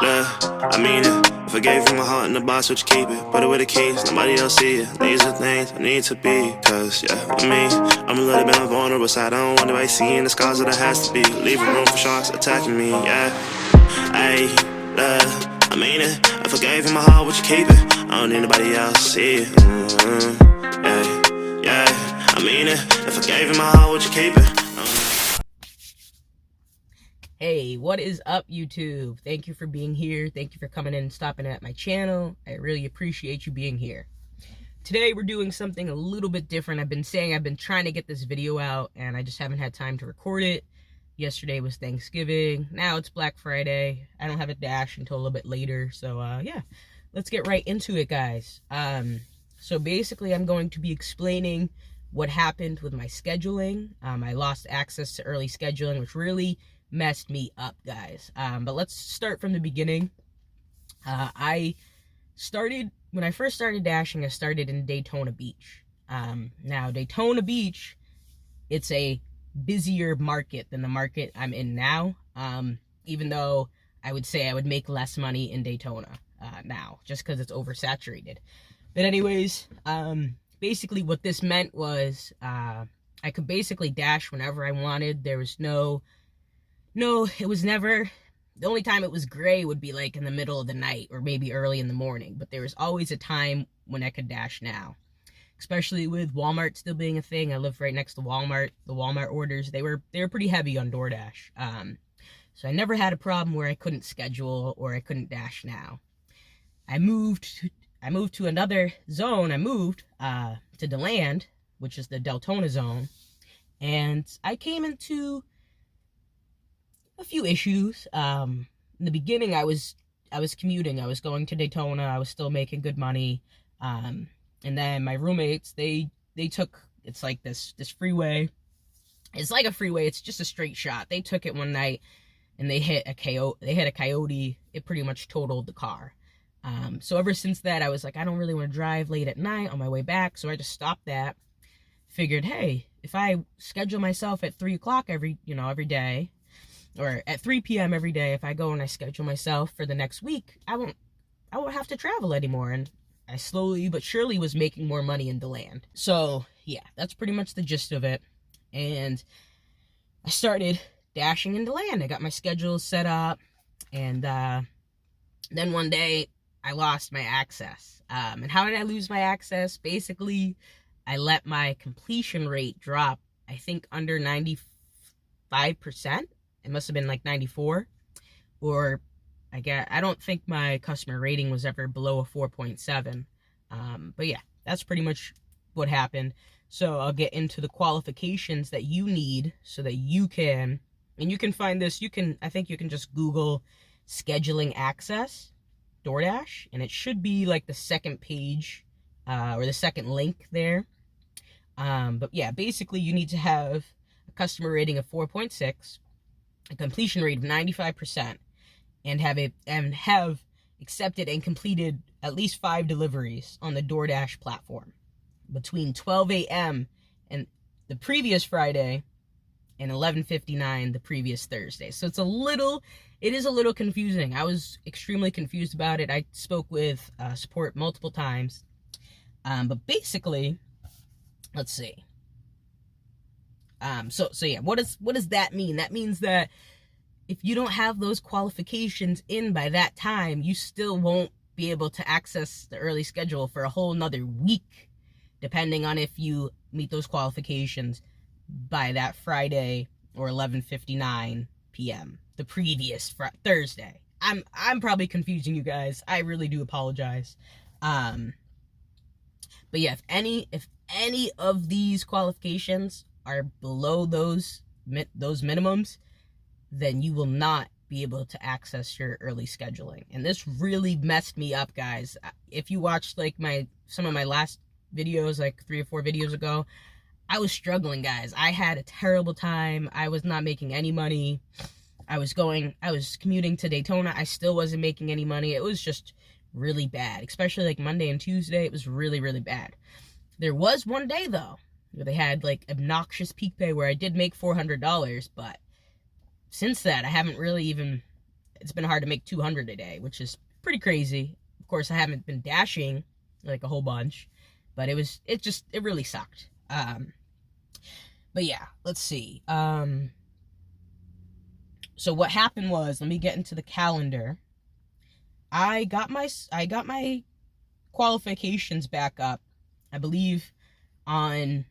look, I mean it. If I gave you my heart in the box, would you keep it? Put it with the keys, nobody else see it. These are things I need to be. Cause, yeah, with me, I'm a little bit on the vulnerable side. I don't want nobody seeing the scars that it has to be. Leaving room for sharks attacking me, yeah. Ayy, look, I mean it. If I gave you my heart, would you keep it? I don't need nobody else see it. Yeah, yeah, I mean it. If I gave you my heart, would you keep it? Hey, what is up, YouTube? Thank you for being here. Thank you for coming in and stopping at my channel. I really appreciate you being here. Today, we're doing something a little bit different. I've been trying to get this video out, and I just haven't had time to record it. Yesterday was Thanksgiving. Now it's Black Friday. I don't have a dash until a little bit later. So, yeah, let's get right into it, guys. So basically, I'm going to be explaining what happened with my scheduling. I lost access to early scheduling, which really messed me up, guys. But let's start from the beginning. When I first started dashing, I started in Daytona Beach. Now Daytona Beach, it's a busier market than the market I'm in now. Even though I would say I would make less money in Daytona now, just because it's oversaturated. But anyways, basically what this meant was I could basically dash whenever I wanted. There was no, it was never, the only time it was gray would be like in the middle of the night or maybe early in the morning, but there was always a time when I could dash now, especially with Walmart still being a thing. I live right next to Walmart. The Walmart orders, they were pretty heavy on DoorDash. So I never had a problem where I couldn't schedule or I couldn't dash now. I moved to another zone. I moved to DeLand, which is the Deltona zone, and I came into a few issues. In the beginning, I was commuting. I was going to Daytona. I was still making good money. And then my roommates, they took, it's like this freeway. It's like a freeway. It's just a straight shot. They took it one night and they hit a coyote. It pretty much totaled the car. So ever since that, I was like, I don't really want to drive late at night on my way back. So I just stopped that. Figured, hey, if I schedule myself at 3 o'clock every day, or at 3 p.m. every day, if I go and I schedule myself for the next week, I won't have to travel anymore. And I slowly but surely was making more money in DeLand. So yeah, that's pretty much the gist of it. And I started dashing in DeLand. I got my schedule set up, and then one day I lost my access. And how did I lose my access? Basically, I let my completion rate drop, I think, under 95%. It must have been like 94, or I don't think my customer rating was ever below a 4.7. But yeah, that's pretty much what happened. So I'll get into the qualifications that you need so that you can, and you can find this, I think you can just Google scheduling access DoorDash, and it should be like the second page, or the second link there. But yeah, basically you need to have a customer rating of 4.6, a completion rate of 95%, and have accepted and completed at least 5 deliveries on the DoorDash platform between 12 a.m. and the previous Friday and 11:59 the previous Thursday. So it is a little confusing. I was extremely confused about it. I spoke with support multiple times, but basically, let's see. So yeah, what does that mean? That means that if you don't have those qualifications in by that time, you still won't be able to access the early schedule for a whole nother week, depending on if you meet those qualifications by that Friday or 11:59 p.m. the previous Thursday. I'm probably confusing you guys. I really do apologize. But yeah, if any of these qualifications are below those minimums, then you will not be able to access your early scheduling. And this really messed me up, guys. If you watched like some of my last videos, like 3 or 4 videos ago, I was struggling, guys. I had a terrible time. I was not making any money. I was commuting to Daytona. I still wasn't making any money. It was just really bad, especially like Monday and Tuesday. It was really, really bad. There was one day though where they had like obnoxious peak pay where I did make $400, but since that I haven't really even it's been hard to make 200 a day, which is pretty crazy. Of course, I haven't been dashing like a whole bunch, but it really sucked. But yeah, let's see. So what happened was, let me get into the calendar. I got my qualifications back up, I believe, on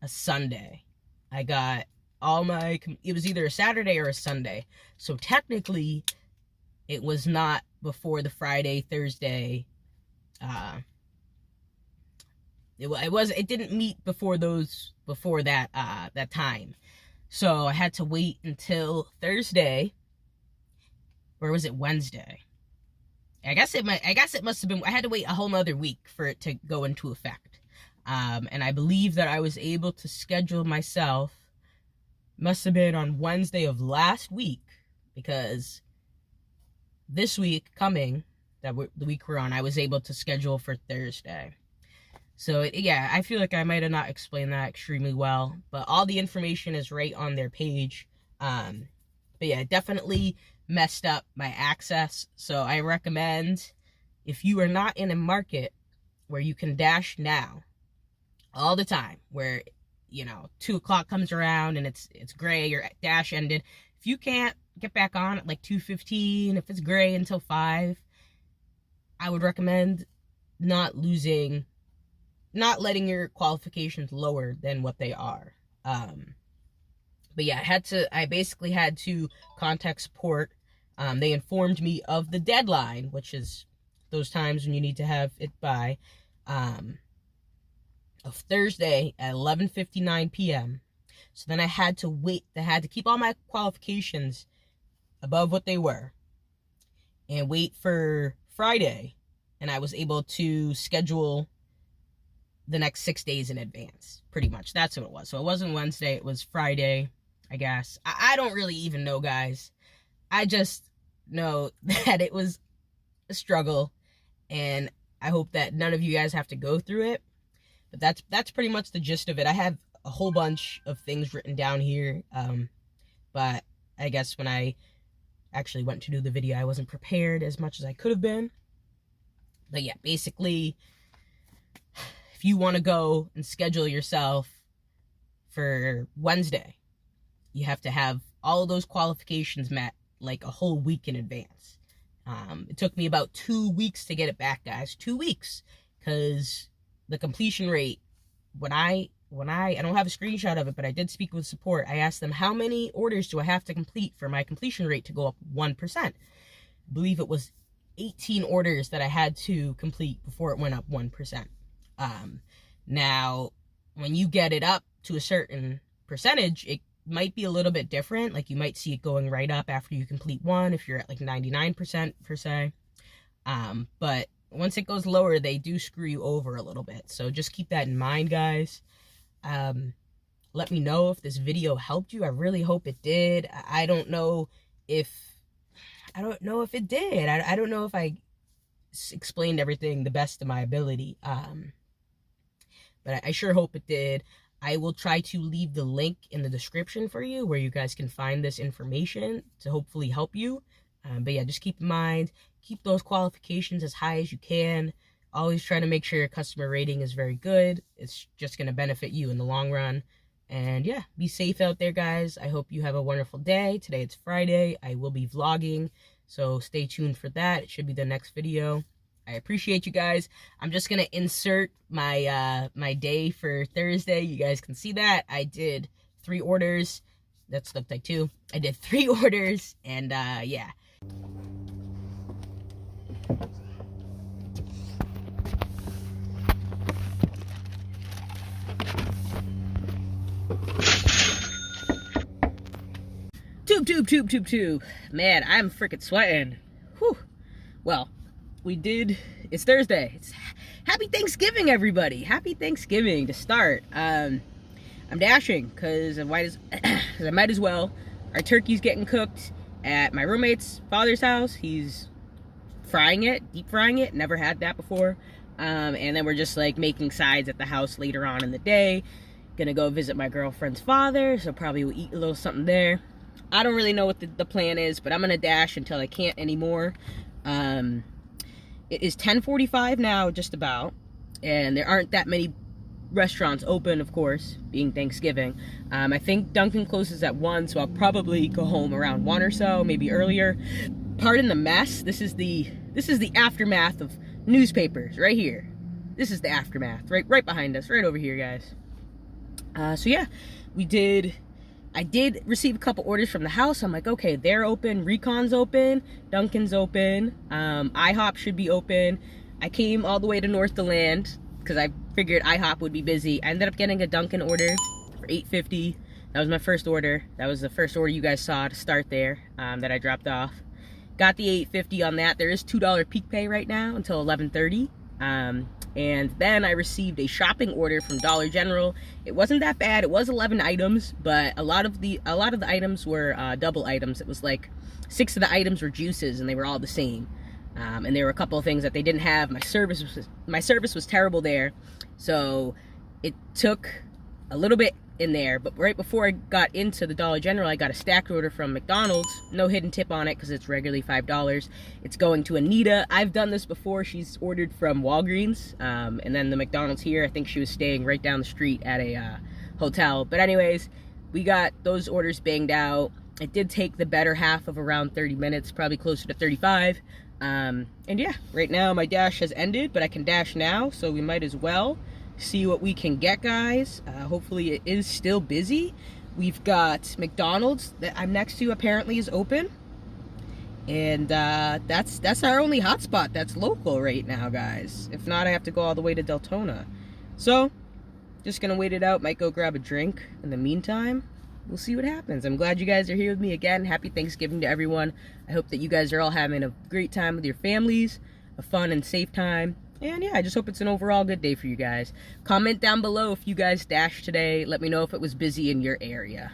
a Sunday. I got it was either a Saturday or a Sunday. So technically, it was not before the Friday, Thursday. It didn't meet before that time. So I had to wait until Thursday, or was it Wednesday? I guess it must have been, I had to wait a whole nother week for it to go into effect. And I believe that I was able to schedule myself, must have been on Wednesday of last week, because this week coming, the week we're on, I was able to schedule for Thursday. So yeah, I feel like I might have not explained that extremely well, but all the information is right on their page. But yeah, it definitely messed up my access. So I recommend, if you are not in a market where you can dash now all the time, where 2 o'clock comes around and it's gray, your dash ended, if you can't get back on at like 2:15, if it's gray until 5, I would recommend not letting your qualifications lower than what they are. But yeah, I basically had to contact support. They informed me of the deadline, which is those times when you need to have it by, of Thursday at 11:59 p.m. So then I had to wait. I had to keep all my qualifications above what they were and wait for Friday. And I was able to schedule the next 6 days in advance, pretty much. That's what it was. So it wasn't Wednesday, it was Friday, I guess. I don't really even know, guys. I just know that it was a struggle, and I hope that none of you guys have to go through it. But that's pretty much the gist of it. I have a whole bunch of things written down here, but I guess when I actually went to do the video, I wasn't prepared as much as I could have been. But yeah, basically, if you want to go and schedule yourself for Wednesday, you have to have all of those qualifications met like a whole week in advance. It took me about 2 weeks to get it back, guys. 2 weeks, because the completion rate, when I don't have a screenshot of it, but I did speak with support. I asked them, how many orders do I have to complete for my completion rate to go up 1%? I believe it was 18 orders that I had to complete before it went up 1%. Now, when you get it up to a certain percentage, it might be a little bit different. Like, you might see it going right up after you complete one, if you're at like 99% per se. But once it goes lower, they do screw you over a little bit. So just keep that in mind, guys. Let me know if this video helped you. I really hope it did. I don't know if it did. I don't know if I explained everything the best of my ability. But I sure hope it did. I will try to leave the link in the description for you where you guys can find this information to hopefully help you. But yeah, just keep in mind, keep those qualifications as high as you can. Always try to make sure your customer rating is very good. It's just going to benefit you in the long run. And yeah, be safe out there, guys. I hope you have a wonderful day. Today it's Friday. I will be vlogging, so stay tuned for that. It should be the next video. I appreciate you guys. I'm just going to insert my my day for Thursday. You guys can see that. I did 3 orders. That's looked like 2. I did 3 orders, and yeah. Tube. Man, I'm freaking sweating. Whew. Well, it's Thursday. It's happy Thanksgiving, everybody. Happy Thanksgiving to start. I'm dashing because I might as well. Our turkey's getting cooked at my roommate's father's house. He's deep frying it. Never had that before. And then we're just like making sides at the house later on in the day. Gonna go visit my girlfriend's father, so probably we'll eat a little something there. I don't really know what the plan is, but I'm gonna dash until I can't anymore. It is 10:45 now, just about, and there aren't that many restaurants open, of course, being Thanksgiving. I think Dunkin' closes at 1, so I'll probably go home around 1 or so, maybe earlier. Pardon the mess. This is the aftermath of newspapers right here. This is the aftermath, right behind us, right over here, guys. So yeah, I did receive a couple orders from the house. I'm like, okay, they're open, Recon's open, Dunkin's open, IHOP should be open. I came all the way to North DeLand because I figured IHOP would be busy. I ended up getting a Dunkin' order for $8.50. That was my first order. That was the first order you guys saw to start there, that I dropped off. Got the $8.50 on that. There is $2 peak pay right now until 11:30. And then I received a shopping order from Dollar General. It wasn't that bad. It was 11 items, but a lot of the items were double items. It was like 6 of the items were juices, and they were all the same. And there were a couple of things that they didn't have. My service was terrible there, so it took a little bit in there. But right before I got into the Dollar General, I got a stacked order from McDonald's. No hidden tip on it because it's regularly $5. It's going to Anita. I've done this before. She's ordered from Walgreens, and then the McDonald's here, I think she was staying right down the street at a hotel. But anyways, we got those orders banged out. It did take the better half of around 30 minutes, probably closer to 35. And yeah, right now my dash has ended, but I can dash now, so we might as well see what we can get, guys. Hopefully it is still busy. We've got McDonald's that I'm next to apparently is open, and that's our only hotspot that's local right now, guys. If not, I have to go all the way to Deltona. So just gonna wait it out. Might go grab a drink in the meantime. We'll see what happens. I'm glad you guys are here with me again. Happy Thanksgiving to everyone. I hope that you guys are all having a great time with your families, a fun and safe time. And yeah, I just hope it's an overall good day for you guys. Comment down below if you guys dashed today. Let me know if it was busy in your area.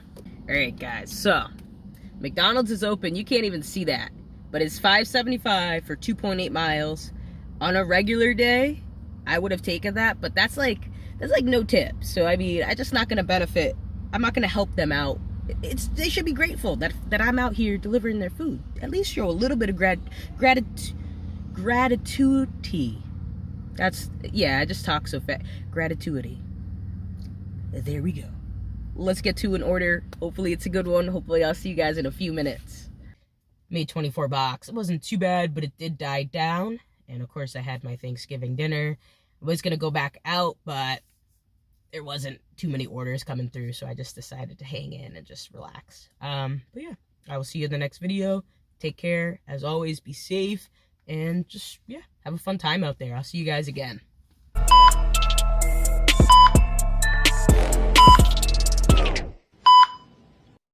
Alright guys, so McDonald's is open. You can't even see that, but it's $5.75 for 2.8 miles. On a regular day, I would have taken that, but that's like no tip. So I mean, I'm just not gonna benefit. I'm not gonna help them out. They should be grateful that I'm out here delivering their food. At least show a little bit of gratitude. Yeah, I just talk so fast. Gratitude. There we go. Let's get to an order. Hopefully it's a good one. Hopefully I'll see you guys in a few minutes. Made 24 bucks. It wasn't too bad, but it did die down. And of course I had my Thanksgiving dinner. I was gonna go back out, but there wasn't too many orders coming through, so I just decided to hang in and just relax. But yeah, I will see you in the next video. Take care. As always, be safe. And just, yeah, have a fun time out there. I'll see you guys again.